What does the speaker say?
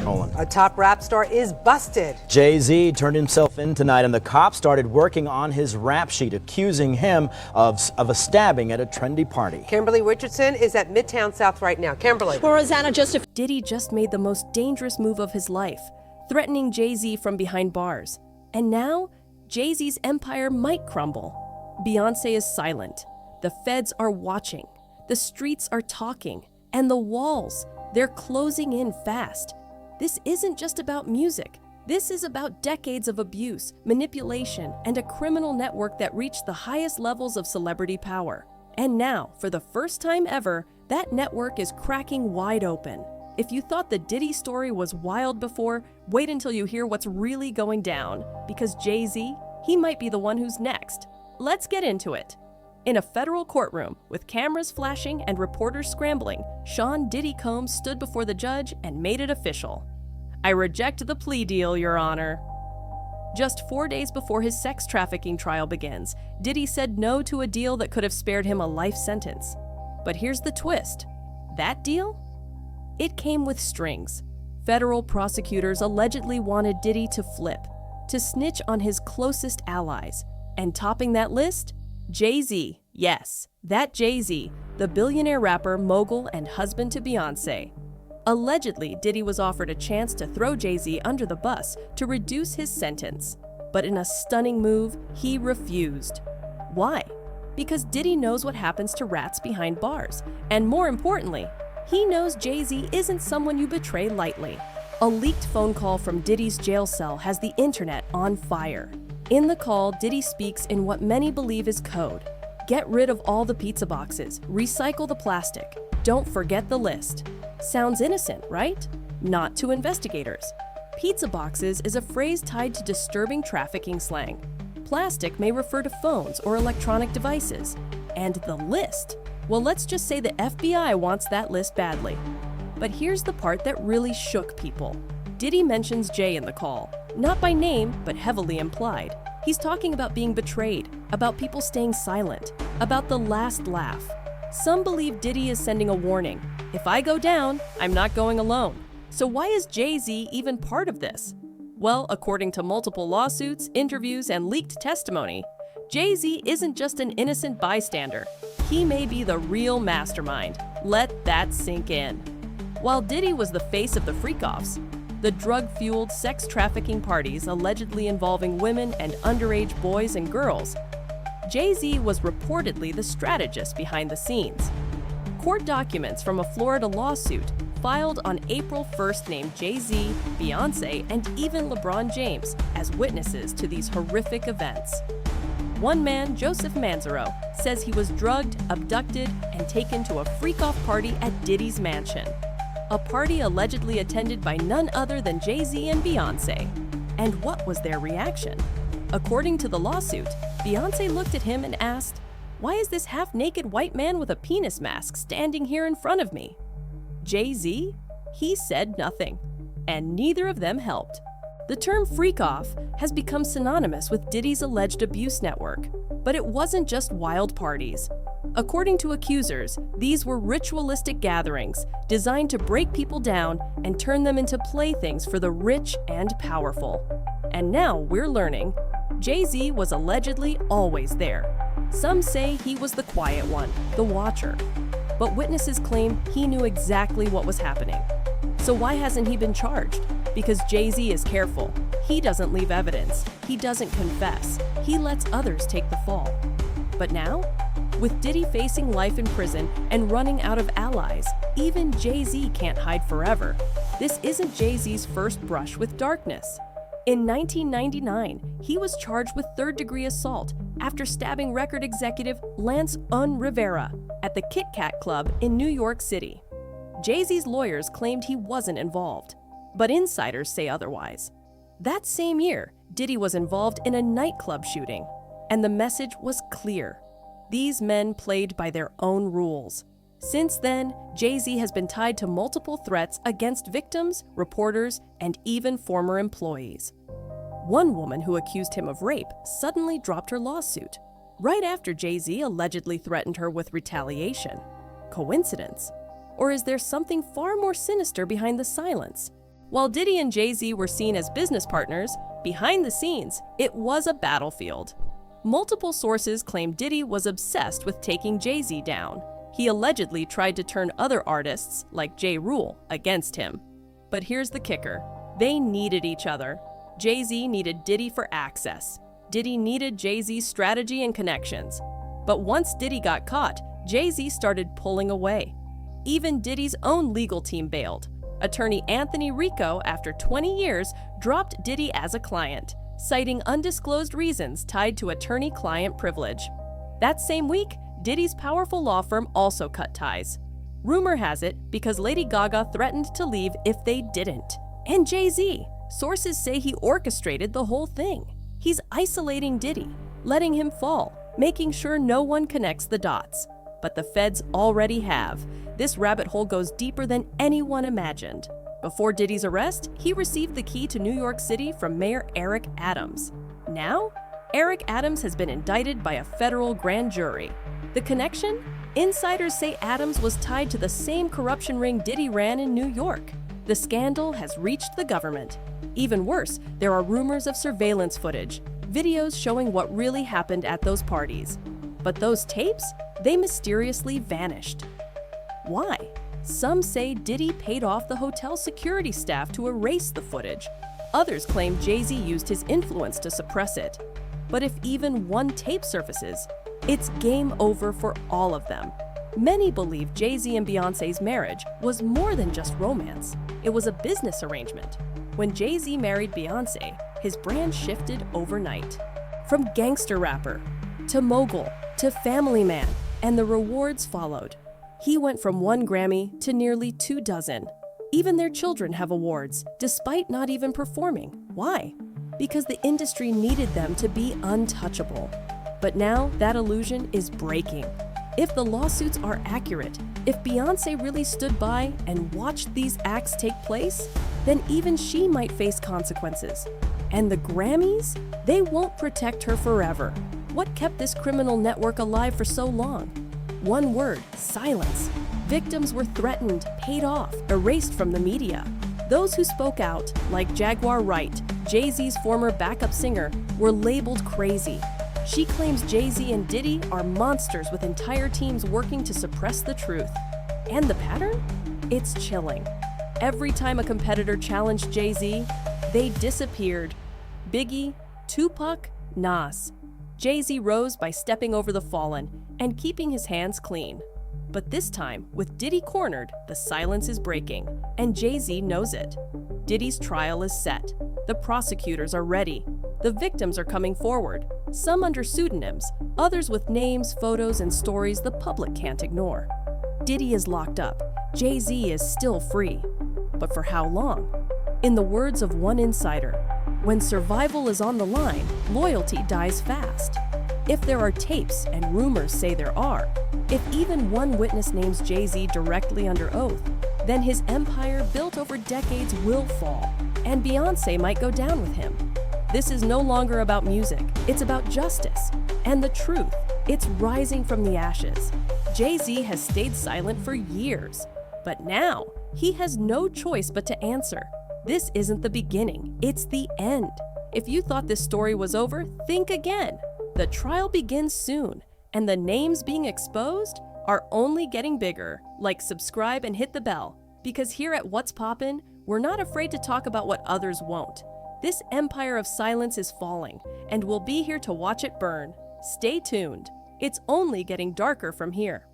A top rap star is busted. Jay-Z turned himself in tonight, and the cops started working on his rap sheet, accusing him of a stabbing at a trendy party. Kimberly Richardson is at Midtown South right now. Kimberly. Well, Rosanna, Diddy just made the most dangerous move of his life, threatening Jay-Z from behind bars. And now, Jay-Z's empire might crumble. Beyoncé is silent. The feds are watching. The streets are talking. And the walls, they're closing in fast. This isn't just about music. This is about decades of abuse, manipulation, and a criminal network that reached the highest levels of celebrity power. And now, for the first time ever, that network is cracking wide open. If you thought the Diddy story was wild before, wait until you hear what's really going down. Because Jay-Z, he might be the one who's next. Let's get into it. In a federal courtroom, with cameras flashing and reporters scrambling, Sean Diddy Combs stood before the judge and made it official. "I reject the plea deal, Your Honor." Just 4 days before his sex trafficking trial begins, Diddy said no to a deal that could have spared him a life sentence. But here's the twist. That deal? It came with strings. Federal prosecutors allegedly wanted Diddy to flip, to snitch on his closest allies. And topping that list? Jay-Z. Yes, that Jay-Z, the billionaire rapper, mogul, and husband to Beyoncé. Allegedly, Diddy was offered a chance to throw Jay-Z under the bus to reduce his sentence. But in a stunning move, he refused. Why? Because Diddy knows what happens to rats behind bars. And more importantly, he knows Jay-Z isn't someone you betray lightly. A leaked phone call from Diddy's jail cell has the internet on fire. In the call, Diddy speaks in what many believe is code. Get rid of all the pizza boxes, recycle the plastic, don't forget the list. Sounds innocent, right? Not to investigators. Pizza boxes is a phrase tied to disturbing trafficking slang. Plastic may refer to phones or electronic devices. And the list? Well, let's just say the FBI wants that list badly. But here's the part that really shook people. Diddy mentions Jay in the call, not by name, but heavily implied. He's talking about being betrayed, about people staying silent, about the last laugh. Some believe Diddy is sending a warning. If I go down, I'm not going alone. So why is Jay-Z even part of this? Well, according to multiple lawsuits, interviews, and leaked testimony, Jay-Z isn't just an innocent bystander. He may be the real mastermind. Let that sink in. While Diddy was the face of the freak-offs, the drug-fueled sex trafficking parties allegedly involving women and underage boys and girls, Jay-Z was reportedly the strategist behind the scenes. Court documents from a Florida lawsuit filed on April 1st named Jay-Z, Beyoncé, and even LeBron James as witnesses to these horrific events. One man, Joseph Manzaro, says he was drugged, abducted, and taken to a freak-off party at Diddy's mansion. A party allegedly attended by none other than Jay-Z and Beyoncé. And what was their reaction? According to the lawsuit, Beyoncé looked at him and asked, "Why is this half-naked white man with a penis mask standing here in front of me?" Jay-Z? He said nothing. And neither of them helped. The term freak-off has become synonymous with Diddy's alleged abuse network. But it wasn't just wild parties. According to accusers, these were ritualistic gatherings designed to break people down and turn them into playthings for the rich and powerful. And now we're learning, Jay-Z was allegedly always there. Some say he was the quiet one, the watcher. But witnesses claim he knew exactly what was happening. So why hasn't he been charged? Because Jay-Z is careful. He doesn't leave evidence. He doesn't confess. He lets others take the fall. But now, with Diddy facing life in prison and running out of allies, even Jay-Z can't hide forever. This isn't Jay-Z's first brush with darkness. In 1999, he was charged with third-degree assault after stabbing record executive Lance Rivera at the Kit Kat Club in New York City. Jay-Z's lawyers claimed he wasn't involved, but insiders say otherwise. That same year, Diddy was involved in a nightclub shooting, and the message was clear. These men played by their own rules. Since then, Jay-Z has been tied to multiple threats against victims, reporters, and even former employees. One woman who accused him of rape suddenly dropped her lawsuit, right after Jay-Z allegedly threatened her with retaliation. Coincidence? Or is there something far more sinister behind the silence? While Diddy and Jay-Z were seen as business partners, behind the scenes, it was a battlefield. Multiple sources claim Diddy was obsessed with taking Jay-Z down. He allegedly tried to turn other artists, like Ja Rule, against him. But here's the kicker. They needed each other. Jay-Z needed Diddy for access. Diddy needed Jay-Z's strategy and connections. But once Diddy got caught, Jay-Z started pulling away. Even Diddy's own legal team bailed. Attorney Anthony Rico, after 20 years, dropped Diddy as a client, citing undisclosed reasons tied to attorney-client privilege. That same week, Diddy's powerful law firm also cut ties. Rumor has it because Lady Gaga threatened to leave if they didn't. And Jay-Z. Sources say he orchestrated the whole thing. He's isolating Diddy, letting him fall, making sure no one connects the dots. But the feds already have. This rabbit hole goes deeper than anyone imagined. Before Diddy's arrest, he received the key to New York City from Mayor Eric Adams. Now, Eric Adams has been indicted by a federal grand jury. The connection? Insiders say Adams was tied to the same corruption ring Diddy ran in New York. The scandal has reached the government. Even worse, there are rumors of surveillance footage, videos showing what really happened at those parties. But those tapes? They mysteriously vanished. Why? Some say Diddy paid off the hotel security staff to erase the footage. Others claim Jay-Z used his influence to suppress it. But if even one tape surfaces, it's game over for all of them. Many believe Jay-Z and Beyoncé's marriage was more than just romance. It was a business arrangement. When Jay-Z married Beyoncé, his brand shifted overnight. From gangster rapper to mogul to family man, and the rewards followed. He went from 1 Grammy to nearly 2 dozen. Even their children have awards, despite not even performing. Why? Because the industry needed them to be untouchable. But now that illusion is breaking. If the lawsuits are accurate, if Beyoncé really stood by and watched these acts take place, then even she might face consequences. And the Grammys? They won't protect her forever. What kept this criminal network alive for so long? One word: silence. Victims were threatened, paid off, erased from the media. Those who spoke out, like Jaguar Wright, Jay-Z's former backup singer, were labeled crazy. She claims Jay-Z and Diddy are monsters with entire teams working to suppress the truth. And the pattern? It's chilling. Every time a competitor challenged Jay-Z, they disappeared. Biggie, Tupac, Nas. Jay-Z rose by stepping over the fallen and keeping his hands clean. But this time, with Diddy cornered, the silence is breaking, and Jay-Z knows it. Diddy's trial is set. The prosecutors are ready. The victims are coming forward, some under pseudonyms, others with names, photos, and stories the public can't ignore. Diddy is locked up. Jay-Z is still free. But for how long? In the words of one insider, when survival is on the line, loyalty dies fast. If there are tapes, and rumors say there are, if even one witness names Jay-Z directly under oath, then his empire built over decades will fall, and Beyoncé might go down with him. This is no longer about music, it's about justice. And the truth, it's rising from the ashes. Jay-Z has stayed silent for years, but now he has no choice but to answer. This isn't the beginning, it's the end. If you thought this story was over, think again. The trial begins soon, and the names being exposed are only getting bigger. Like, subscribe, and hit the bell, because here at What's Poppin', we're not afraid to talk about what others won't. This empire of silence is falling, and we'll be here to watch it burn. Stay tuned. It's only getting darker from here.